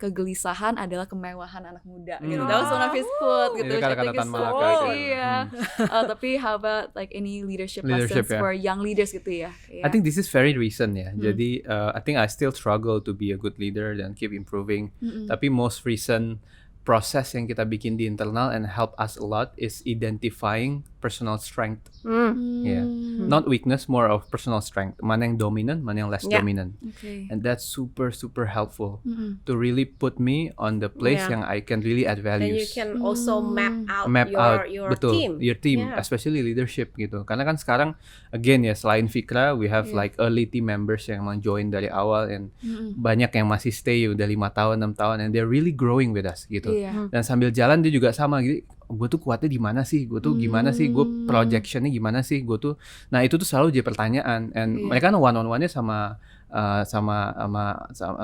kegelisahan adalah kemewahan anak muda gitu. That was one of his quote gitu. Itu kata-kata Tan Malaka itu. Iya. Tapi how about like any leadership lessons for young leaders gitu ya? I think this is very recent ya. Jadi I think I still struggle to be a good leader dan keep improving. Tapi most recent proses yang kita bikin di internal and help us a lot is identifying personal strength. Yeah. Not weakness, more of personal strength. Mana yang dominant, mana yang less dominant. Okay. And that's super helpful to really put me on the place yang I can really add values. And you can also map out your betul, team. Your team, especially leadership gitu. Karena kan sekarang again ya, selain Fikra, we have like early team members yang emang join dari awal and banyak yang masih stay udah 5 tahun, 6 tahun and they're really growing with us gitu. Dan sambil jalan dia juga sama gitu. Gue tuh kuatnya di mana sih? Gue tuh gimana sih? Gue projectionnya gimana sih? Gue tuh, nah itu tuh selalu jadi pertanyaan. And mereka kan one on one-nya sama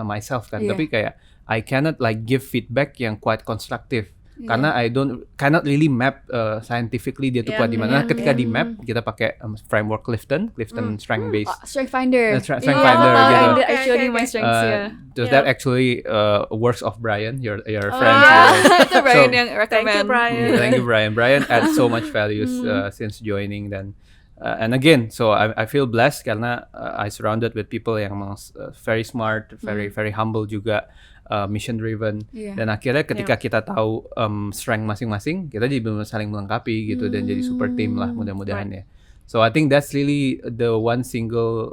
myself kan. Tapi kayak I cannot like give feedback yang quite constructive. Karena I cannot really map scientifically dia tuh kuat di mana. Ketika di map kita pakai framework Clifton strength based. Strength finder. Strength finder gitu. I showed you my strengths Does that actually works of Brian, your friend? Itu Brian yang recommend. Thank you, Brian. Brian adds so much values since joining then. And again, so I feel blessed karena I surrounded with people yang very smart, very humble juga. Mission driven dan akhirnya ketika kita tahu strength masing-masing kita jadi benar-benar saling melengkapi gitu dan jadi super team lah mudah-mudahan ya. So I think that's really the one single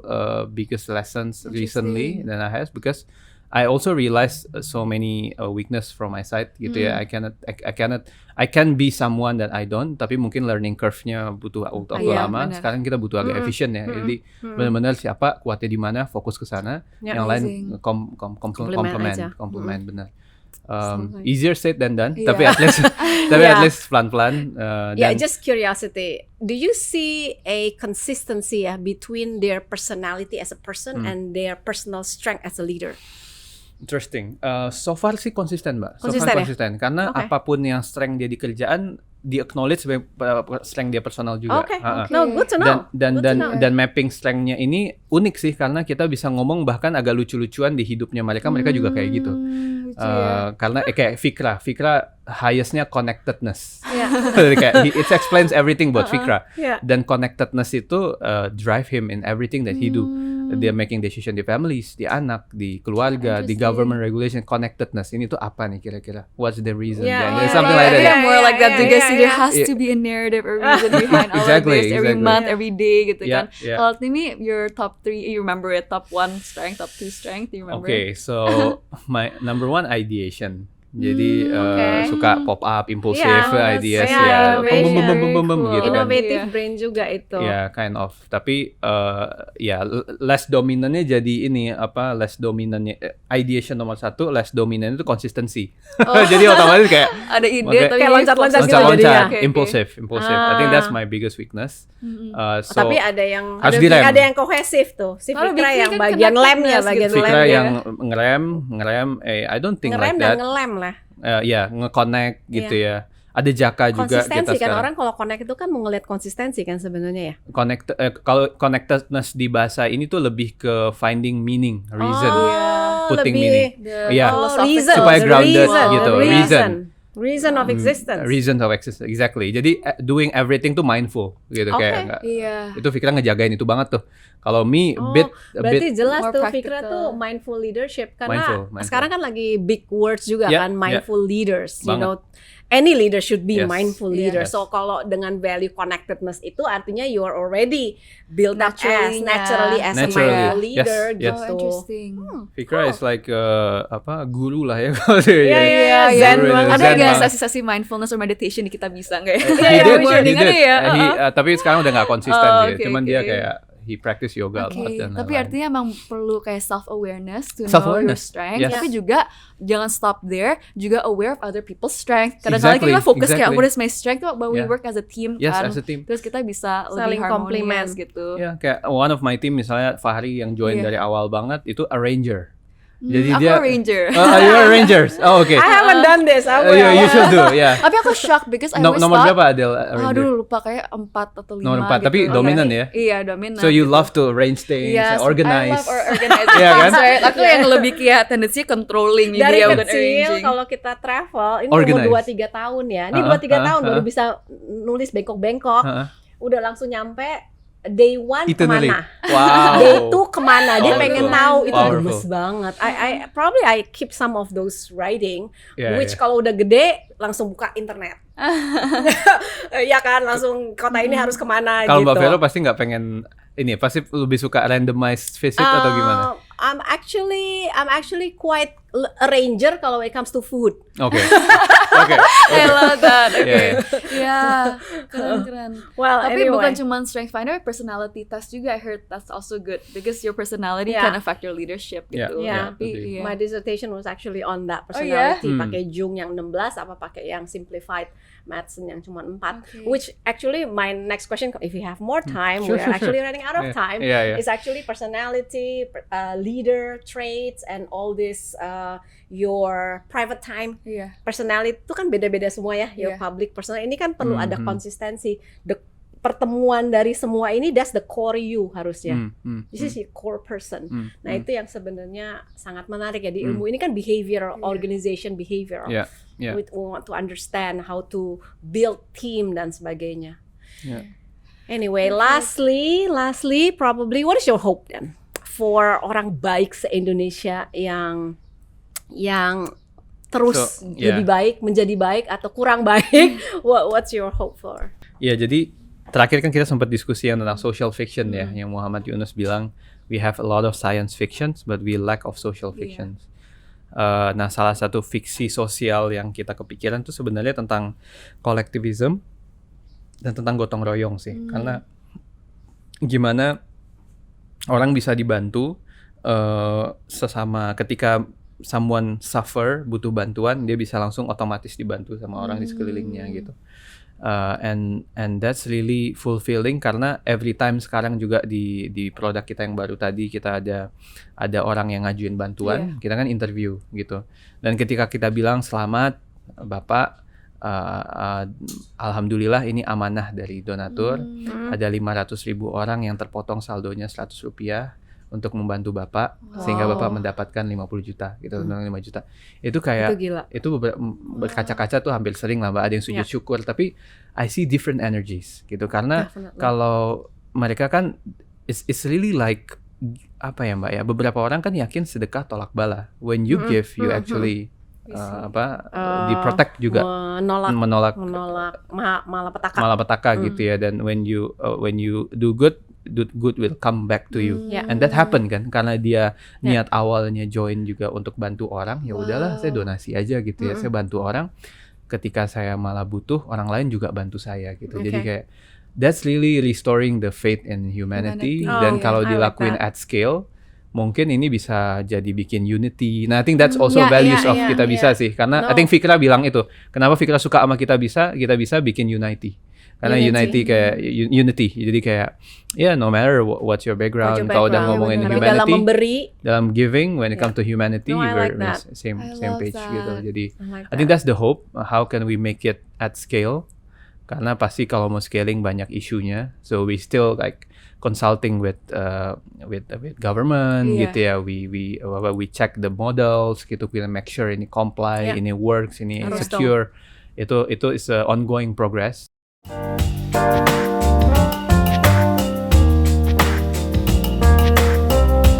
biggest lessons recently that I have because I also realized so many weakness from my side gitu ya. I can be someone that I don't, tapi mungkin learning curve-nya butuh waktu lama. Bener. Sekarang kita butuh agak efisien ya. Jadi benar-benar siapa kuatnya di mana, fokus ke sana. Yang lain complement benar. Easier said than done, tapi at least pelan-pelan. Just curiosity. Do you see a consistency between their personality as a person and their personal strength as a leader? Interesting. So far sih konsisten, Mbak. Konsisten. Karena apapun yang strength dia di kerjaan, di-acknowledge sebagai strength dia personal juga. No, good to know. Dan mapping strength-nya ini unik sih, karena kita bisa ngomong bahkan agak lucu-lucuan di hidupnya mereka juga kayak gitu. Karena kayak Fikra highest-nya connectedness. Kayak it explains everything about Fikra. Dan connectedness itu drive him in everything that he do. Dia making decision di families, di anak, di keluarga, di government regulation, connectedness. Ini tuh apa nih kira-kira? What's the reason? Something like that. More like that because there has to be a narrative or reason behind all of this every month, every day gitu kan. Kalau Timi, your top 3, you remember it? Top 1 strength, top 2 strength, you remember? Okay, so my number 1 ideation. Jadi suka pop up, impulsive ideas boom gitu kan. Innovative brain juga itu. Kind of. Tapi less dominantnya jadi ini less dominantnya ideation nomor 1, less dominant itu consistency. Jadi otomatis kayak ada ide tapi kayak loncat-loncat gitu jadinya. Impulsive. I think that's my biggest weakness. Tapi ada yang kohesif tuh. Si Fikra yang bagian lemnya, Fikra yang ngerem. I don't think like that. Ngelem lah. Nge-connect gitu ya. Ada Jaka juga kita konsistensi kan sekarang. orang kalau connect itu kan mau ngeliat konsistensi kan sebenarnya ya. Kalau connectedness di bahasa ini tuh lebih ke finding meaning, reason, putting meaning. Reason, supaya grounded gitu. Reason of existence. Reason of existence, exactly. Jadi doing everything tuh mindful gitu kayak itu Fikra ngejagain itu banget tuh. Kalau me berarti jelas tuh Fikra tuh mindful leadership karena sekarang kan lagi big words juga kan mindful leaders. You know, any leader should be mindful leader. So kalau dengan value connectedness itu artinya you are already built up naturally as a mindful leader gitu. Interesting. Fikra is like guru lah ya. Zen banget. Ada nggak sesi-sesi mindfulness or meditation di kita bisa nggak ya? Tapi sekarang udah nggak konsisten dia. Cuman dia kayak he practice yoga dan tapi artinya emang perlu kayak self-awareness to know your strength, tapi juga jangan stop there, juga aware of other people's strength. Kadang-kadang kita fokus kayak what is my strength, but we work as a team kan. As a team. Terus kita bisa saling lebih harmonious gitu. Kayak one of my team misalnya Fahri yang join dari awal banget itu arranger. Jadi aku dia ranger. You're a ranger. Oh, okay. I haven't done this. You should do, yeah. Tapi aku shocked because I always nomor thought, berapa Adele? aduh lupa kayak 4 atau 5 nomor 4, gitu. tapi dominan ya? Iya, dominan. So you gitu. love to arrange things, organize. I love organizing. Iya kan? Right? Aku yang lebih kayak tendensi controlling Dari dia bukan kecil arranging. kalau kita travel, ini Organize. umur 2-3 tahun ya. Ini 2-3 tahun baru bisa nulis bengkok-bengkok. Udah langsung nyampe day 1 Itinerary. kemana, Wow. day 2 kemana, dia Powerful. pengen tahu itu Powerful. gemes banget. I keep some of those writing, which Yeah. kalau udah gede langsung buka internet. Ya kan, langsung kota ini harus kemana Kalau gitu. Mbak Vero pasti nggak pengen ini, pasti lebih suka randomized visit atau gimana? I'm actually quite a ranger kalau it comes to food. Oke. I love that. Yeah. Ya, keren. Well, Tapi anyway. bukan cuma strength finder, personality test juga. I heard that's also good because your personality Yeah. can affect your leadership gitu. Yeah. Tapi, My dissertation was actually on that Oh, yeah? personality. Pakai Jung yang 16 apa pakai yang simplified medicine yang cuma 4. Okay. Which actually my next question, if you have more time, Sure, we're sure, actually running out of time. Yeah. It's actually personality, leader traits, and all this your private time. Iya. Personality itu kan beda-beda semua ya. Your Yeah. public personality ini kan perlu ada konsistensi. Pertemuan dari semua ini, that's the core you harusnya. This is your core person. Nah itu yang sebenarnya sangat menarik ya di ilmu ini kan behavior, organization behavior. Yeah. We want to understand how to build team dan sebagainya. Yeah. Anyway, lastly, probably what is your hope then for orang baik se-Indonesia yang terus lebih baik, menjadi baik atau kurang baik? What's your hope for? Ya, jadi terakhir kan kita sempat diskusi yang tentang social fiction ya, yang Muhammad Yunus bilang we have a lot of science fictions but we lack of social fictions. Nah, salah satu fiksi sosial yang kita kepikiran tuh sebenarnya tentang kolektivisme dan tentang gotong royong sih, karena gimana orang bisa dibantu sesama ketika someone suffer, butuh bantuan, dia bisa langsung otomatis dibantu sama orang di sekelilingnya gitu. And that's really fulfilling karena every time sekarang juga di produk kita yang baru tadi kita ada orang yang ngajuin bantuan, kita kan interview gitu. Dan ketika kita bilang selamat Bapak, alhamdulillah ini amanah dari donatur, ada 500.000 orang yang terpotong saldonya Rp100 untuk membantu Bapak, sehingga Bapak mendapatkan 50 juta gitu, 5 juta. Itu kayak itu berkaca-kaca tuh hampir sering lah Mbak, ada yang sujud syukur, tapi I see different energies gitu, karena kalau mereka kan it's really like apa ya Mbak ya, beberapa orang kan yakin sedekah tolak bala, when you give you actually di-protect juga, menolak malapetaka gitu ya, dan when you do good will come back to you. And that happen kan karena dia niat awalnya join juga untuk bantu orang, ya udahlah saya donasi aja gitu ya, saya bantu orang, ketika saya malah butuh orang lain juga bantu saya gitu. Jadi kayak that's really restoring the faith in humanity. Dan kalau dilakuin at scale mungkin ini bisa jadi bikin unity. Nah, I think that's also values of kita bisa sih, karena I think Fikra bilang itu, kenapa Fikra suka sama kita bisa bikin unity. Karena unity kayak unity, jadi kayak no matter what's your background, kalau udah ngomongin humanity, dalam giving, when it comes to humanity, we're same page gitu. Jadi I think that's the hope. How can we make it at scale? Karena pasti kalau mau scaling banyak isunya, so we still like consulting with government gitu ya. We check the models gitu, kita make sure ini comply, ini works, ini secure. Itu is a ongoing progress.